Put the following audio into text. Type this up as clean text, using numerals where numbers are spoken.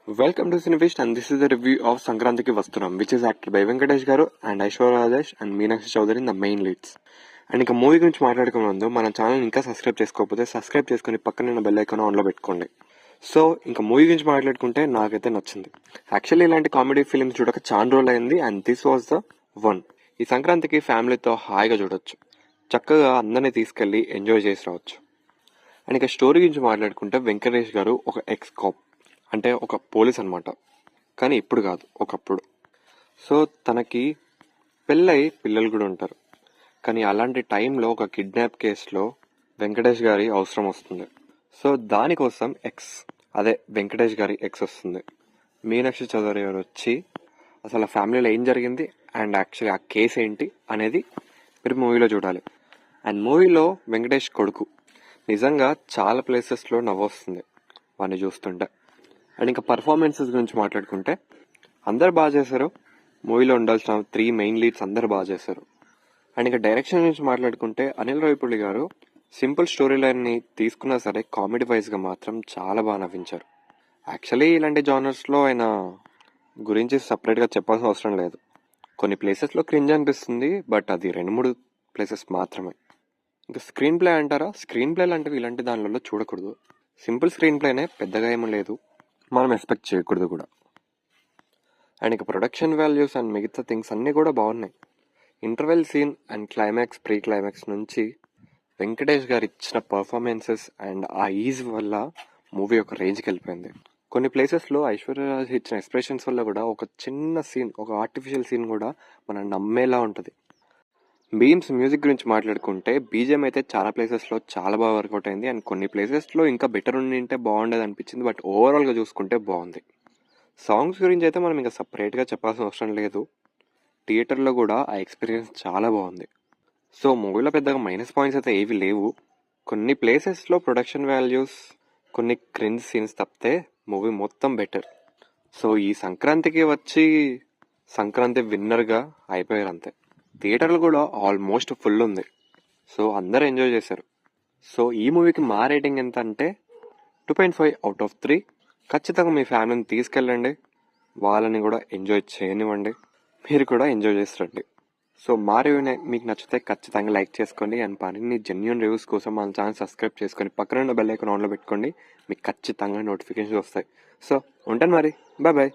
Welcome to Cinefeast, and this is a review of Sankrantiki Vasturam, which is acted by Venkatesh Garu and Aishwarya Rajesh and Meenakshi Chowdhury in the main leads. And ఇంకా movie గురించి మాట్లాడుకునే ముందు మన channel ఇంకా subscribe చేసుకోకపోతే subscribe చేసుకుని పక్కన ఉన్న బెల్ ఐకాన్ ఆన్లో పెట్టుకోండి. సో ఇంకా మూవీ గురించి మాట్లాడుకుంటే నాకైతే నచ్చింది. యాక్చువల్లీ ఇలాంటి కామెడీ ఫిల్మ్స్ చూడక చాలా రోజులు అయింది, and this was the one. ఈ సంక్రాంతికి ఫ్యామిలీతో హాయిగా చూడొచ్చు, చక్కగా అందరినీ తీసుకెళ్లి ఎంజాయ్ చేసి రావచ్చు. అండ్ ఇక స్టోరీ గురించి మాట్లాడుకుంటే వెంకటేష్ గారు ఒక ఎక్స్ కాప్, అంటే ఒక పోలీస్ అనమాట. కానీ ఇప్పుడు కాదు, ఒకప్పుడు. సో తనకి పెళ్ళై పిల్లలు కూడా ఉంటారు. కానీ అలాంటి టైంలో ఒక కిడ్నాప్ కేసులో వెంకటేష్ గారి అవసరం వస్తుంది. సో దానికోసం అదే వెంకటేష్ గారి ఎక్స్ వస్తుంది. మీనాక్షి చౌదరి గారు వచ్చి అసలు ఆ ఫ్యామిలీలో ఏం జరిగింది అండ్ యాక్చువల్లీ ఆ కేసు ఏంటి అనేది మీరు మూవీలో చూడాలి. అండ్ మూవీలో వెంకటేష్ కొడుకు నిజంగా చాలా ప్లేసెస్లో నవ్వొస్తుంది వాడిని చూస్తుంటే. అండ్ ఇంకా పర్ఫార్మెన్సెస్ గురించి మాట్లాడుకుంటే అందరు బాగా చేశారు. మూవీలో ఉండాల్సిన 3 మెయిన్ లీడ్స్ అందరు బాగా చేశారు. అండ్ ఇంకా డైరెక్షన్ గురించి మాట్లాడుకుంటే అనిల్ రావిపూడి గారు సింపుల్ స్టోరీ లైన్ని తీసుకున్నా సరే కామెడీ వైజ్గా మాత్రం చాలా బాగా నవ్వించారు. యాక్చువల్లీ ఇలాంటి జానర్స్లో ఆయన గురించి సపరేట్గా చెప్పాల్సిన అవసరం లేదు. కొన్ని ప్లేసెస్లో క్రింజ్ అనిపిస్తుంది, బట్ అది 2-3 ప్లేసెస్ మాత్రమే. ఇంకా స్క్రీన్ ప్లే అంటారా, స్క్రీన్ ప్లే లాంటివి ఇలాంటి దానిలో చూడకూడదు. సింపుల్ స్క్రీన్ ప్లేనే, పెద్దగా ఏమీ లేదు, మనం ఎక్స్పెక్ట్ చేయకూడదు కూడా. అండ్ ఇక ప్రొడక్షన్ వాల్యూస్ అండ్ మిగతా థింగ్స్ అన్నీ కూడా బాగున్నాయి. Interval scene and climax, pre climax నుంచి వెంకటేష్ గారు ఇచ్చిన పర్ఫార్మెన్సెస్ అండ్ ఆ ఈజ్ వల్ల మూవీ ఒక రేంజ్కి వెళ్ళిపోయింది. కొన్ని ప్లేసెస్లో ఐశ్వర్యరాజ్ ఇచ్చిన ఎక్స్ప్రెషన్స్ వల్ల కూడా ఒక చిన్న సీన్, ఒక ఆర్టిఫిషియల్ సీన్ కూడా మనం నమ్మేలా ఉంటుంది. బీమ్స్ మ్యూజిక్ గురించి మాట్లాడుకుంటే బీజిఎం అయితే చాలా ప్లేసెస్లో చాలా బాగా వర్కౌట్ అయింది. అండ్ కొన్ని ప్లేసెస్లో ఇంకా బెటర్ ఉండింటే బాగుండేది అనిపించింది, బట్ ఓవరాల్గా చూసుకుంటే బాగుంది. సాంగ్స్ గురించి అయితే మనం ఇంకా సపరేట్గా చెప్పాల్సిన అవసరం లేదు. థియేటర్లో కూడా ఆ ఎక్స్పీరియన్స్ చాలా బాగుంది. సో మూవీలో పెద్దగా మైనస్ పాయింట్స్ అయితే ఏవి లేవు. కొన్ని ప్లేసెస్లో ప్రొడక్షన్ వాల్యూస్, కొన్ని క్రింజ్ సీన్స్ తప్పితే మూవీ మొత్తం బెటర్. సో ఈ సంక్రాంతికి వచ్చి సంక్రాంతి విన్నర్గా అయిపోయారు అంతే. థియేటర్లు కూడా ఆల్మోస్ట్ ఫుల్ ఉంది. సో అందరూ ఎంజాయ్ చేశారు. సో ఈ మూవీకి మా రేటింగ్ ఎంత అంటే 2.5 అవుట్ ఆఫ్ 3. ఖచ్చితంగా మీ ఫ్యామిలీని తీసుకెళ్ళండి, వాళ్ళని కూడా ఎంజాయ్ చేయనివ్వండి, మీరు కూడా ఎంజాయ్ చేస్తారండి. సో మా రివ్యూ మీకు నచ్చితే ఖచ్చితంగా లైక్ చేసుకోండి. అండ్ మరిన్ని జెన్యూన్ రివ్యూస్ కోసం మన ఛానల్ సబ్స్క్రైబ్ చేసుకొని పక్కన ఉన్న బెల్ ఐకాన్ ఆన్లో పెట్టుకోండి. మీకు ఖచ్చితంగా నోటిఫికేషన్స్ వస్తాయి. సో ఉంటాను మరి, బాయ్ బాయ్.